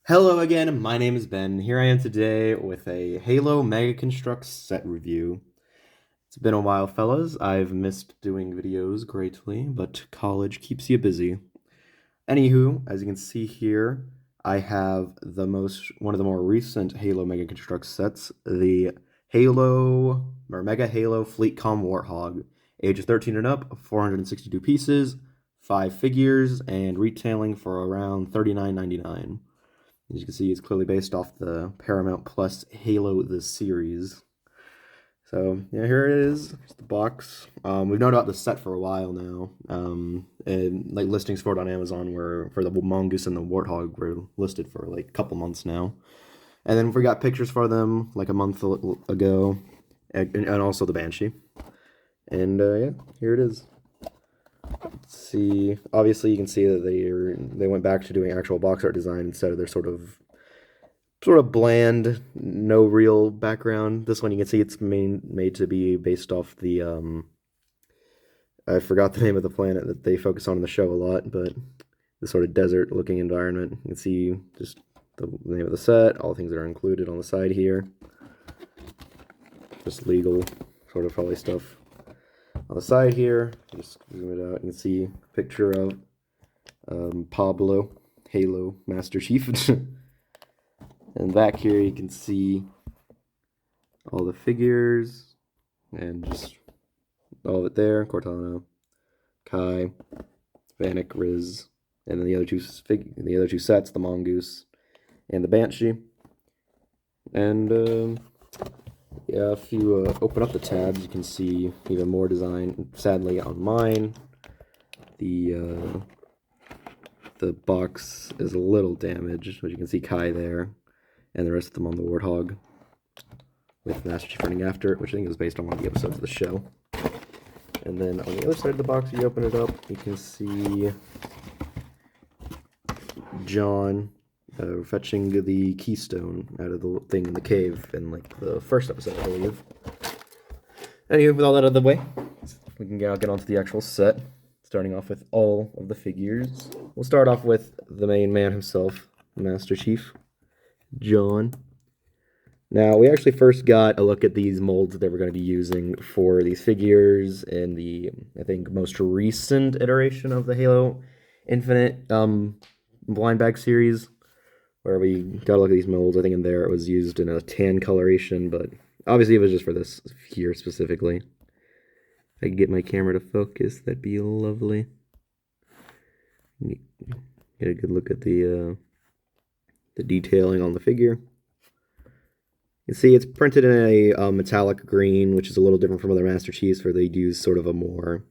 Hello again, my name is Ben. Here I am today with a Halo Mega Construx set review. It's been a while, fellas. I've missed doing videos greatly, but college keeps you busy. Anywho, as you can see here, I have one of the more recent Halo Mega Construx sets, the Mega Halo Fleetcom Warthog. Age 13 and up, 462 pieces, 5 figures, and retailing for around $39.99. As you can see, it's clearly based off the Paramount Plus Halo the series. So yeah, here it is. Here's the box. We've known about this set for a while now, and like listings for it on Amazon were for the Mongoose and the Warthog were listed for like a couple months now, and then we got pictures for them like a month ago, and also the Banshee. And yeah, here it is. Let's see. Obviously, you can see that they went back to doing actual box art design instead of their sort of bland, no real background. This one you can see it's made to be based off the I forgot the name of the planet that they focus on in the show a lot, but the sort of desert-looking environment. You can see just the name of the set, all the things that are included on the side here. Just legal sort of probably stuff. On the side here, just zoom it out, you can see a picture of Pablo, Halo Master Chief. And back here you can see all the figures and just all of it there. Cortana, Kai, Vanek, Riz, and then the other two sets, the Mongoose and the Banshee. And yeah, if you open up the tabs, you can see even more design. Sadly, on mine, the box is a little damaged, but you can see Kai there, and the rest of them on the Warthog, with Master Chief running after it, which I think is based on one of the episodes of the show. And then on the other side of the box, if you open it up, you can see John fetching the keystone out of the thing in the cave in like the first episode, I believe. Anyway, with all that out of the way, we can get on to the actual set, starting off with all of the figures. We'll start off with the main man himself, Master Chief, John. Now, we actually first got a look at these molds that we're going to be using for these figures in the, I think, most recent iteration of the Halo Infinite blind bag series, where we got a look at these molds. I think in there it was used in a tan coloration, but obviously it was just for this here specifically. If I could get my camera to focus, that'd be lovely. Get a good look at the detailing on the figure. You can see it's printed in a metallic green, which is a little different from other Master Chiefs, where they'd use sort of a more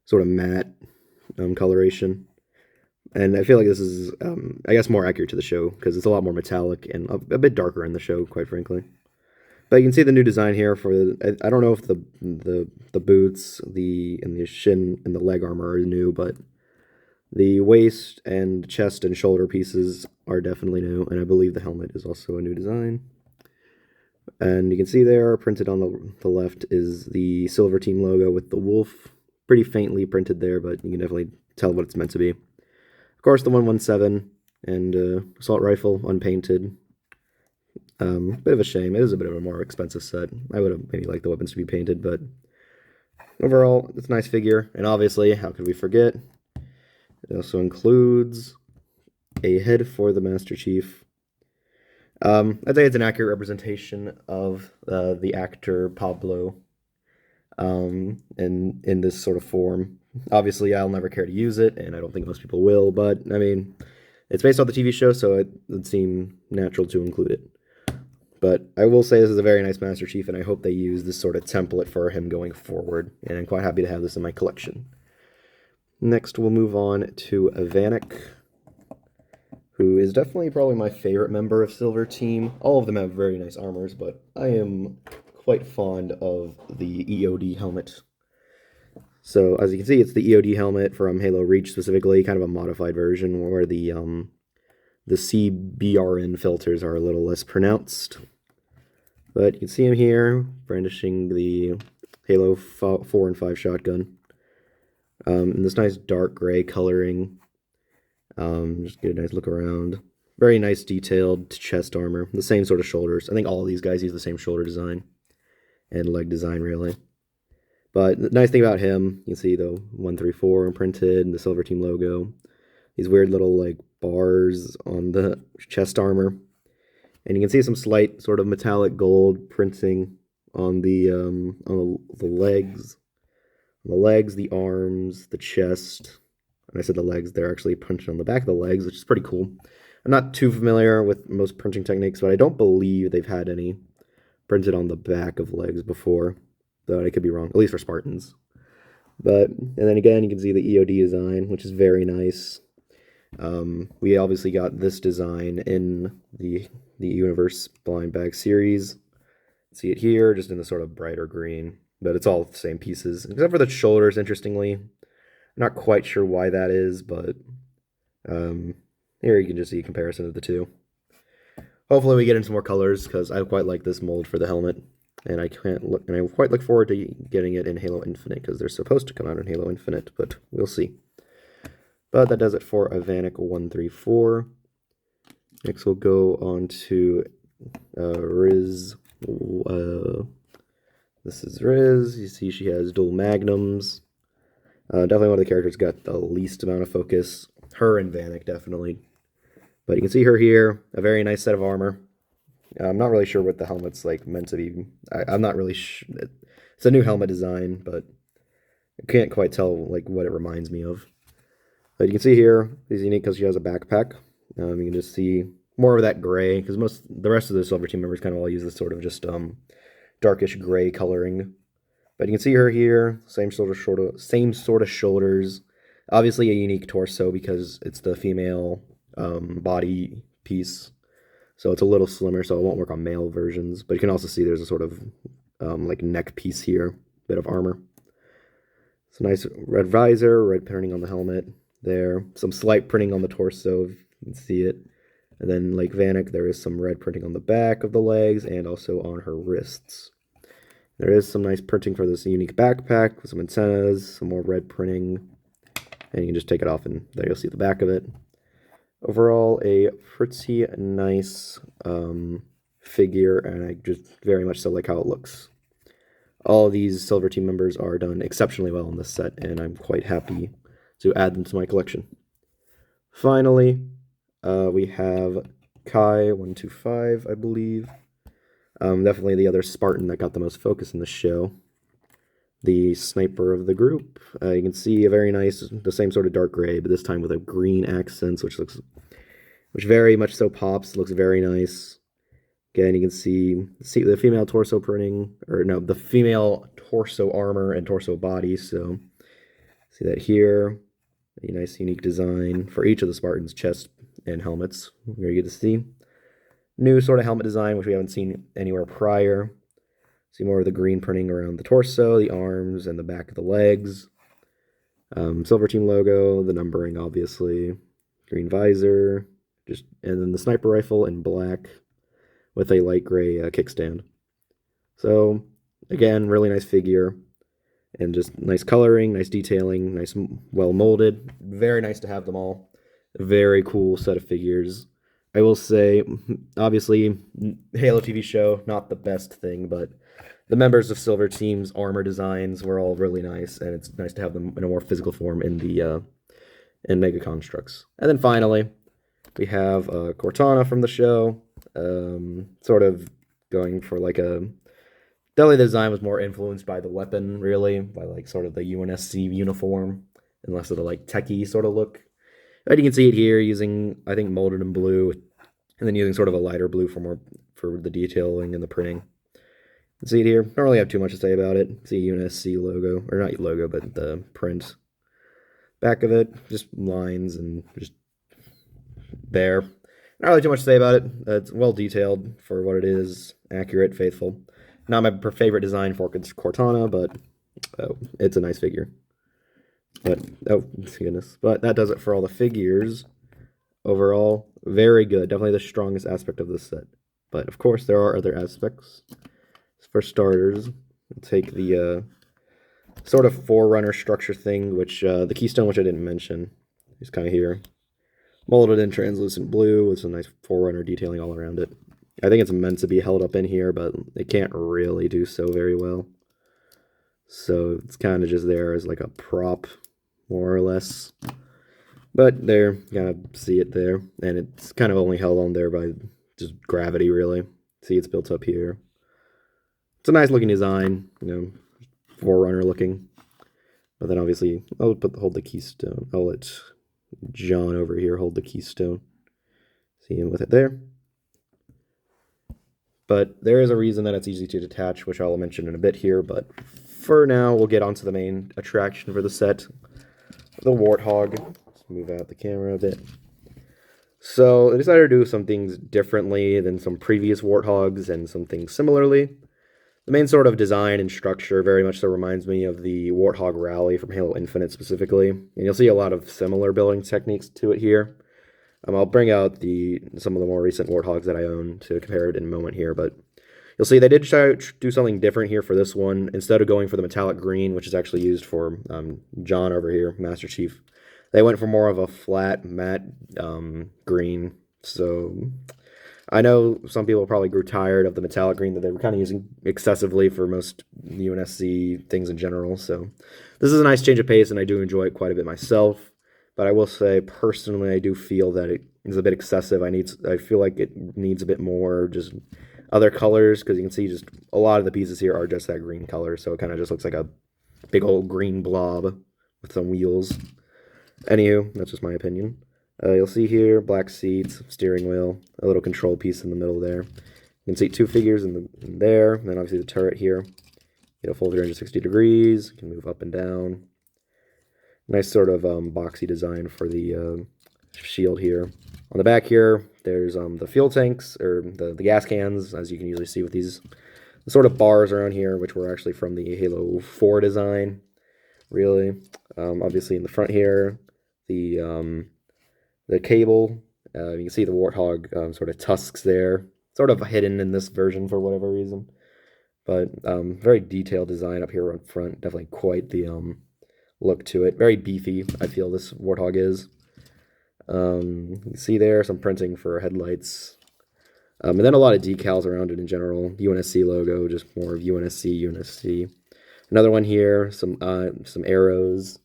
sort of matte coloration. And I feel like this is, I guess, more accurate to the show, because it's a lot more metallic and a bit darker in the show, quite frankly. But you can see the new design here for I don't know if the boots, and the shin and the leg armor are new, but the waist and chest and shoulder pieces are definitely new, and I believe the helmet is also a new design. And you can see there, printed on the left, is the Silver Team logo with the wolf. Pretty faintly printed there, but you can definitely tell what it's meant to be. Of course, the 117 and assault rifle, unpainted. Bit of a shame. It is a bit of a more expensive set. I would have maybe liked the weapons to be painted, but overall, it's a nice figure. And obviously, how could we forget? It also includes a head for the Master Chief. I'd say it's an accurate representation of the actor Pablo in this sort of form. Obviously, I'll never care to use it, and I don't think most people will, but, I mean, it's based on the TV show, so it would seem natural to include it. But I will say this is a very nice Master Chief, and I hope they use this sort of template for him going forward, and I'm quite happy to have this in my collection. Next, we'll move on to Vanek, who is definitely probably my favorite member of Silver Team. All of them have very nice armors, but I am quite fond of the EOD helmet. So, as you can see, it's the EOD helmet from Halo Reach specifically, kind of a modified version where the CBRN filters are a little less pronounced. But you can see him here, brandishing the Halo 4 and 5 shotgun. In this nice dark gray coloring. Just get a nice look around. Very nice detailed chest armor. The same sort of shoulders. I think all of these guys use the same shoulder design and leg design, really. But the nice thing about him, you can see the 134 imprinted and the Silver Team logo. These weird little like bars on the chest armor. And you can see some slight sort of metallic gold printing on the legs. On the legs, the arms, the chest. When I said the legs, they're actually printed on the back of the legs, which is pretty cool. I'm not too familiar with most printing techniques, but I don't believe they've had any printed on the back of legs before. Though I could be wrong, at least for Spartans. But, and then again, you can see the EOD design, which is very nice. We obviously got this design in the Universe Blind Bag series. See it here, just in the sort of brighter green. But it's all the same pieces, except for the shoulders, interestingly. I'm not quite sure why that is, but here you can just see a comparison of the two. Hopefully we get into more colors, because I quite like this mold for the helmet. And I quite look forward to getting it in Halo Infinite, because they're supposed to come out in Halo Infinite, but we'll see. But that does it for Vanek 134. Next we'll go on to Riz. This is Riz. You see she has dual magnums. Definitely one of the characters got the least amount of focus. Her and Vanek, definitely. But you can see her here. A very nice set of armor. I'm not really sure what the helmet's like meant to be. I'm not really sure. It's a new helmet design, but I can't quite tell like what it reminds me of. But you can see here, she's unique because she has a backpack. You can just see more of that gray, because the rest of the Silver Team members kind of all use this sort of just darkish gray coloring. But you can see her here, same sort of shoulders. Obviously a unique torso because it's the female body piece. So it's a little slimmer, so it won't work on male versions. But you can also see there's a sort of like neck piece here, bit of armor. It's a nice red visor, red printing on the helmet there. Some slight printing on the torso, if you can see it. And then like Vanek, there is some red printing on the back of the legs and also on her wrists. There is some nice printing for this unique backpack with some antennas, some more red printing. And you can just take it off and there you'll see the back of it. Overall, a pretty nice figure, and I just very much so like how it looks. All of these Silver Team members are done exceptionally well in this set, and I'm quite happy to add them to my collection. Finally, we have Kai 125, I believe. Definitely the other Spartan that got the most focus in the show. The sniper of the group. You can see a very nice, the same sort of dark gray, but this time with a green accents, which very much so pops. Looks very nice. Again, you can see the female torso printing, or no, the female torso armor and torso body. So see that here. A nice, unique design for each of the Spartans' chest and helmets. Very good to see. New sort of helmet design, which we haven't seen anywhere prior. See more of the green printing around the torso, the arms, and the back of the legs. Silver Team logo, the numbering, obviously. Green visor, and then the sniper rifle in black with a light gray kickstand. So, again, really nice figure. And just nice coloring, nice detailing, nice, well molded. Very nice to have them all. A very cool set of figures. I will say, obviously, Halo TV show, not the best thing, but the members of Silver Team's armor designs were all really nice, and it's nice to have them in a more physical form in the Mega Construx. And then finally, we have Cortana from the show, sort of going for like definitely the design was more influenced by the weapon, really, by like sort of the UNSC uniform, and less of the like techie sort of look. But you can see it here using, I think, molded in blue, and then using sort of a lighter blue for the detailing and the printing. You can see it here. Don't really have too much to say about it. See UNSC logo, or not logo, but the print. Back of it, just lines and just there. Not really too much to say about it. It's well detailed for what it is, accurate, faithful. Not my favorite design for Cortana, but it's a nice figure. But, oh, goodness. But that does it for all the figures. Overall, very good. Definitely the strongest aspect of this set. But, of course, there are other aspects. For starters, we'll take the sort of Forerunner structure thing, which the keystone, which I didn't mention, is kind of here. molded in translucent blue with some nice Forerunner detailing all around it. I think it's meant to be held up in here, but it can't really do so very well. So it's kind of just there as like a prop, more or less. But there, you kind of see it there, and it's kind of only held on there by just gravity, really. See, it's built up here. It's a nice looking design, you know, Forerunner looking. But then obviously, hold the keystone. I'll let John over here hold the keystone. See him with it there. But there is a reason that it's easy to detach, which I'll mention in a bit here. But for now, we'll get onto the main attraction for the set, the Warthog. Let's move out the camera a bit. So I decided to do some things differently than some previous Warthogs and some things similarly. The main sort of design and structure very much so reminds me of the Warthog Rally from Halo Infinite specifically. And you'll see a lot of similar building techniques to it here. I'll bring out some of the more recent Warthogs that I own to compare it in a moment here, but you'll see they did try to do something different here for this one. Instead of going for the metallic green, which is actually used for John over here, Master Chief, they went for more of a flat, matte green. So I know some people probably grew tired of the metallic green that they were kind of using excessively for most UNSC things in general. So this is a nice change of pace, and I do enjoy it quite a bit myself. But I will say, personally, I do feel that it is a bit excessive. I feel like it needs a bit more just other colors, because you can see just a lot of the pieces here are just that green color. So it kind of just looks like a big old green blob with some wheels. Anywho, that's just my opinion. You'll see here, black seats, steering wheel, a little control piece in the middle there. You can see two figures in there, and then obviously the turret here. You know, full 360 degrees, you can move up and down. Nice sort of boxy design for the shield here. On the back here, there's the fuel tanks, or the gas cans, as you can usually see with these sort of bars around here, which were actually from the Halo 4 design, really. Obviously in the front here, the cable, you can see the Warthog sort of tusks there, sort of hidden in this version for whatever reason. But very detailed design up here on front, definitely quite the look to it. Very beefy, I feel this Warthog is. You can see there some printing for headlights. And then a lot of decals around it in general. UNSC logo, just more of UNSC. Another one here, some arrows.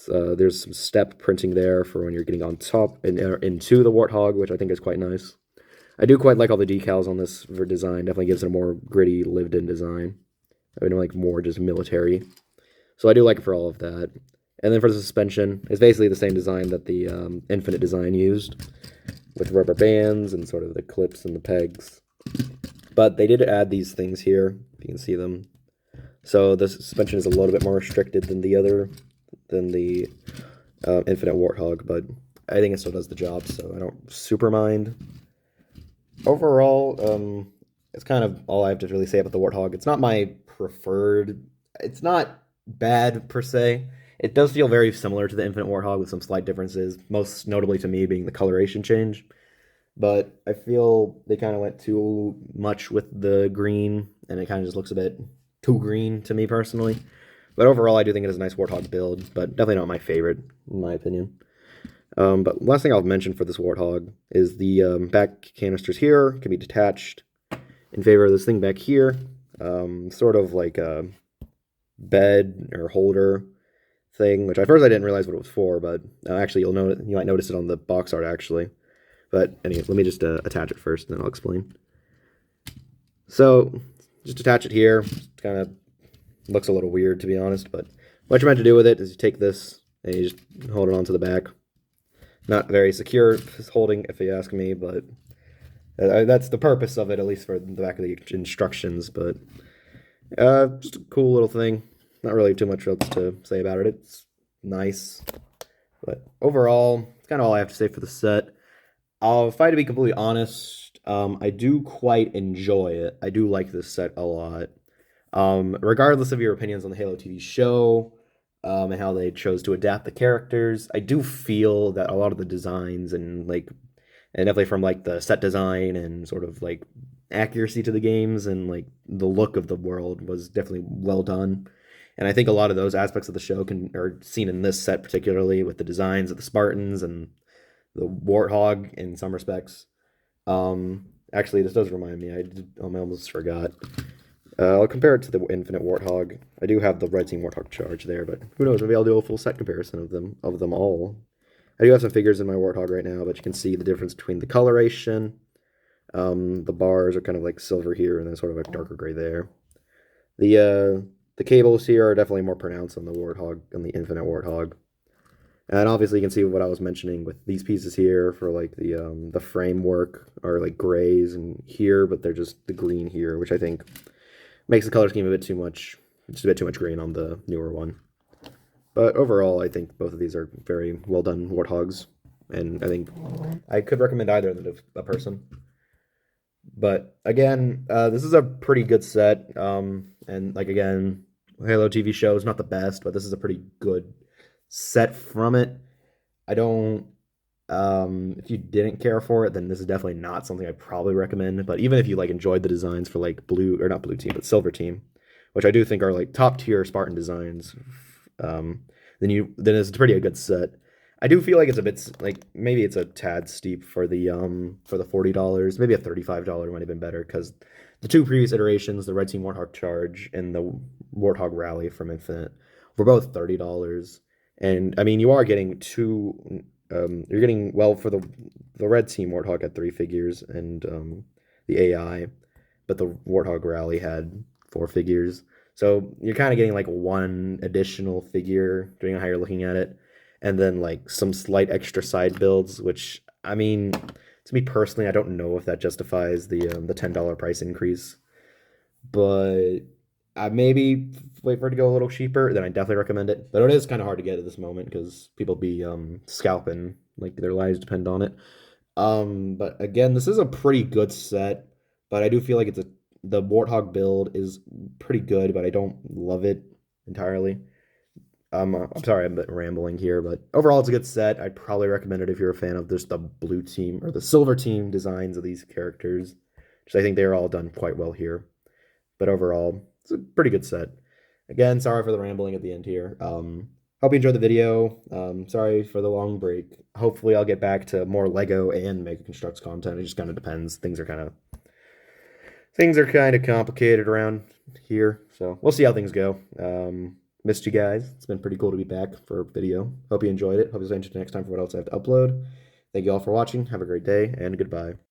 There's some step printing there for when you're getting on top and into the Warthog, which I think is quite nice. I do quite like all the decals on this for design. Definitely gives it a more gritty, lived-in design. I mean, like more just military. So I do like it for all of that. And then for the suspension, it's basically the same design that the Infinite design used, with rubber bands and sort of the clips and the pegs. But they did add these things here, if you can see them. So the suspension is a little bit more restricted than the Infinite Warthog, but I think it still does the job, so I don't super mind. Overall, it's kind of all I have to really say about the Warthog. It's not my preferred. It's not bad per se. It does feel very similar to the Infinite Warthog with some slight differences, most notably to me being the coloration change. But I feel they kind of went too much with the green, and it kind of just looks a bit too green to me personally. But overall, I do think it is a nice Warthog build, but definitely not my favorite, in my opinion. But last thing I'll mention for this Warthog is the back canisters here can be detached in favor of this thing back here. Sort of like a bed or holder thing, which at first I didn't realize what it was for, but actually you might notice it on the box art actually. But anyway, let me just attach it first, and then I'll explain. So just attach it here. It kind of looks a little weird, to be honest, but what you're meant to do with it is you take this and you just hold it onto the back. Not very secure holding, if you ask me, but that's the purpose of it, at least for the back of the instructions. But just a cool little thing. Not really too much else to say about it. It's nice, but overall, it's kind of all I have to say for the set. If I had to be completely honest, I do quite enjoy it. I do like this set a lot. Regardless of your opinions on the Halo TV show, and how they chose to adapt the characters, I do feel that a lot of the designs and definitely from like the set design and sort of like accuracy to the games and like the look of the world was definitely well done. And I think a lot of those aspects of the show are seen in this set, particularly with the designs of the Spartans and the Warthog in some respects. Actually, this does remind me. I almost forgot. I'll compare it to the Infinite Warthog. I do have the Red Team Warthog charge there, but who knows? Maybe I'll do a full set comparison of them all. I do have some figures in my Warthog right now, but you can see the difference between the coloration. The bars are kind of like silver here, and then sort of a darker gray there. The cables here are definitely more pronounced on the Warthog, on the Infinite Warthog. And obviously you can see what I was mentioning with these pieces here for like the framework are like grays and here, but they're just the green here, which I think makes the color scheme a bit too much, just a bit too much green on the newer one. But overall, I think both of these are very well done Warthogs, and I think I could recommend either of them to a person. But again, this is a pretty good set, and like again, Halo TV show is not the best, but this is a pretty good set from it. I don't. If you didn't care for it, then this is definitely not something I'd probably recommend. But even if you like enjoyed the designs for like blue or not blue team, but silver team, which I do think are like top tier Spartan designs, then it's pretty a good set. I do feel like it's a bit like maybe it's a tad steep for the $40. Maybe a $35 might have been better because the two previous iterations, the Red Team Warthog Charge and the Warthog Rally from Infinite, were both $30. And I mean, you are getting two. You're getting well for the Red Team Warthog had 3 figures and the AI, but the Warthog Rally had 4 figures. So you're kind of getting like one additional figure, depending on how you're looking at it, and then like some slight extra side builds. Which I mean, to me personally, I don't know if that justifies the $10 price increase, but maybe wait for it to go a little cheaper, then I definitely recommend it. But it is kind of hard to get at this moment because people be scalping, like their lives depend on it. But again, this is a pretty good set, but I do feel like the Warthog build is pretty good, but I don't love it entirely. I'm sorry, I'm a bit rambling here, but overall, it's a good set. I'd probably recommend it if you're a fan of just the blue team or the silver team designs of these characters, which I think they're all done quite well here. But overall, it's a pretty good set. Again, sorry for the rambling at the end here. Hope you enjoyed the video. Sorry for the long break. Hopefully I'll get back to more Lego and Mega Construx content. It just kind of depends. Things are kind of complicated around here. So we'll see how things go. Missed you guys. It's been pretty cool to be back for a video. Hope you enjoyed it. Hope you'll stay tuned next time for what else I have to upload. Thank you all for watching. Have a great day and goodbye.